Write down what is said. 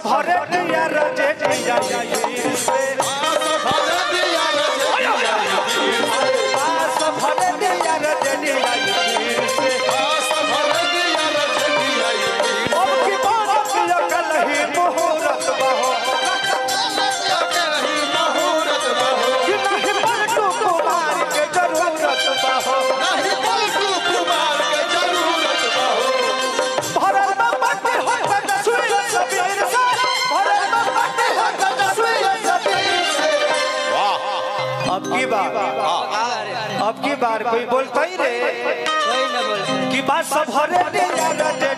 भरे दिया रजे दिया से भरे दिया रजे दिया से अब की बात किया कल ही मुहूर्त बहो कि नहीं पलटू कुमार के जरूरत बहो भरल में बाटे हो तस्वीर सबीर से भरल में बाटे हो तस्वीर सबीर से अब की बार कोई बोलता ही रे कोई ना बोलते कि बात सब भरे दिया रजे